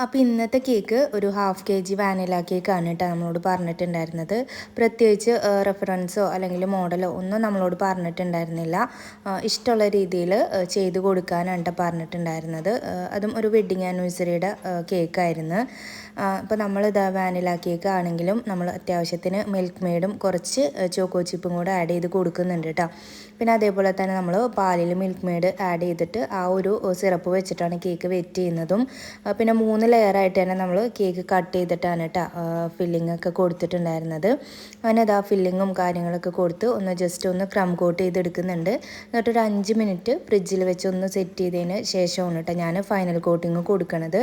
അപ്പോൾ ഇന്നത്തെ കേക്ക് ഒരു 1/2 kg വാനില കേക്കാണ് കേട്ടോ നമ്മളോട് പറഞ്ഞിട്ടുണ്ടായിരുന്നത്. പ്രത്യേകിച്ച് റെഫറൻസോ അല്ലെങ്കിൽ മോഡലോ ഒന്നും നമ്മളോട് പറഞ്ഞിട്ടുണ്ടായിരുന്നില്ല. ഇഷ്ടമുള്ള രീതിയിൽ ചെയ്ത് കൊടുക്കാനാണ് കേട്ടോ പറഞ്ഞിട്ടുണ്ടായിരുന്നത്. അതും ഒരു വെഡ്ഡിങ് ആനിവേഴ്സറിയുടെ കേക്കായിരുന്നു. ഇപ്പോൾ നമ്മളിതാ വാനില കേക്ക് ആണെങ്കിലും നമ്മൾ അത്യാവശ്യത്തിന് മിൽക്ക് മെയ്ഡും കുറച്ച് ചോക്കോ ചിപ്പും കൂടെ ആഡ് ചെയ്ത് കൊടുക്കുന്നുണ്ട് കേട്ടോ. പിന്നെ അതേപോലെ തന്നെ നമ്മൾ പാലിൽ മിൽക്ക് മെയ്ഡ് ആഡ് ചെയ്തിട്ട് ആ ഒരു സിറപ്പ് വെച്ചിട്ടാണ് കേക്ക് വെറ്റ് ചെയ്യുന്നതും. പിന്നെ 3 ലെയറായിട്ട് തന്നെ നമ്മൾ കേക്ക് കട്ട് ചെയ്തിട്ടാണ് കേട്ടോ ഫില്ലിംഗ് ഒക്കെ കൊടുത്തിട്ടുണ്ടായിരുന്നത്. അങ്ങനെ അതാ ഫില്ലിങ്ങും കാര്യങ്ങളൊക്കെ കൊടുത്ത് ഒന്ന് ജസ്റ്റ് ഒന്ന് ക്രം കോട്ട് ചെയ്തെടുക്കുന്നുണ്ട്. എന്നിട്ടൊരു 5 മിനിറ്റ് ഫ്രിഡ്ജിൽ വെച്ച് ഒന്ന് സെറ്റ് ചെയ്തതിന് ശേഷമാണ് കേട്ടോ ഞാൻ ഫൈനൽ കോട്ടിങ് കൊടുക്കണത്.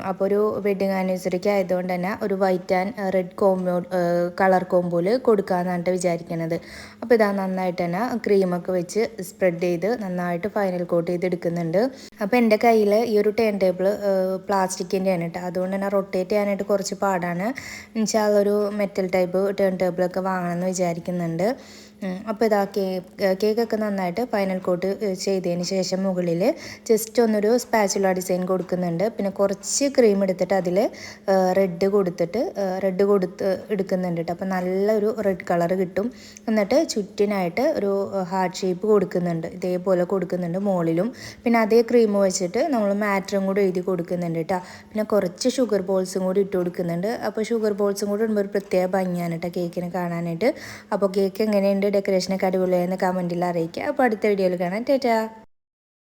അപ്പോൾ ഒരു വെഡ്ഡിങ് ആനിവേഴ്സറിക്ക് ആയതുകൊണ്ട് തന്നെ ഒരു വൈറ്റ് ആൻഡ് റെഡ് കളർ കോമ്പോയിൽ കൊടുക്കാമെന്നാണ് വിചാരിക്കുന്നത്. അപ്പോൾ ഇതാ നന്നായിട്ട് തന്നെ ക്രീമൊക്കെ വെച്ച് സ്പ്രെഡ് ചെയ്ത് നന്നായിട്ട് ഫൈനൽ കോട്ട് ചെയ്തെടുക്കുന്നുണ്ട്. അപ്പോൾ എൻ്റെ കയ്യിൽ ഈ ഒരു ടേൺ ടേബിൾ പ്ലാസ്റ്റിക്കിൻ്റെയാണ് കേട്ടോ. അതുകൊണ്ട് തന്നെ റൊട്ടേറ്റ് ചെയ്യാനായിട്ട് കുറച്ച് പാടാണ്. എന്നുവെച്ചാൽ ഒരു മെറ്റൽ ടൈപ്പ് ടേൺ ടേബിളൊക്കെ വാങ്ങണമെന്ന് വിചാരിക്കുന്നുണ്ട്. അപ്പോൾ ഇതാ കേക്കൊക്കെ നന്നായിട്ട് ഫൈനൽ കോട്ട് ചെയ്തതിന് ശേഷം മുകളിൽ ജസ്റ്റ് ഒന്നൊരു സ്പാച്ചുല ഡിസൈൻ കൊടുക്കുന്നുണ്ട്. പിന്നെ കുറച്ച് ക്രീം എടുത്തിട്ട് അതിൽ റെഡ് കൊടുത്ത് എടുക്കുന്നുണ്ട് കേട്ടോ. അപ്പോൾ നല്ലൊരു റെഡ് കളർ കിട്ടും. എന്നിട്ട് ചുറ്റിനായിട്ട് ഒരു ഹാർട്ട് ഷേപ്പ് കൊടുക്കുന്നുണ്ട്. ഇതേപോലെ കൊടുക്കുന്നുണ്ട് മുകളിലും. പിന്നെ അതേ ക്രീം വെച്ചിട്ട് നമ്മൾ മാറ്ററും കൂടി എഴുതി കൊടുക്കുന്നുണ്ട് കേട്ടോ. പിന്നെ കുറച്ച് ഷുഗർ ബോൾസും കൂടി ഇട്ട് കൊടുക്കുന്നുണ്ട്. അപ്പോൾ ഷുഗർ ബോൾസും കൂടി ഇടുമ്പോൾ ഒരു പ്രത്യേക ഭംഗിയാണ് കേട്ടോ കേക്കിന് കാണാനായിട്ട്. അപ്പോൾ കേക്ക് എങ്ങനെയുണ്ട്, ഡെക്കറേഷനൊക്കെ അടിപൊളിയായെന്ന് കമൻറ്റിൽ അറിയിക്കുക. അപ്പോൾ അടുത്ത വീഡിയോയിൽ കാണാം. ടാറ്റാ.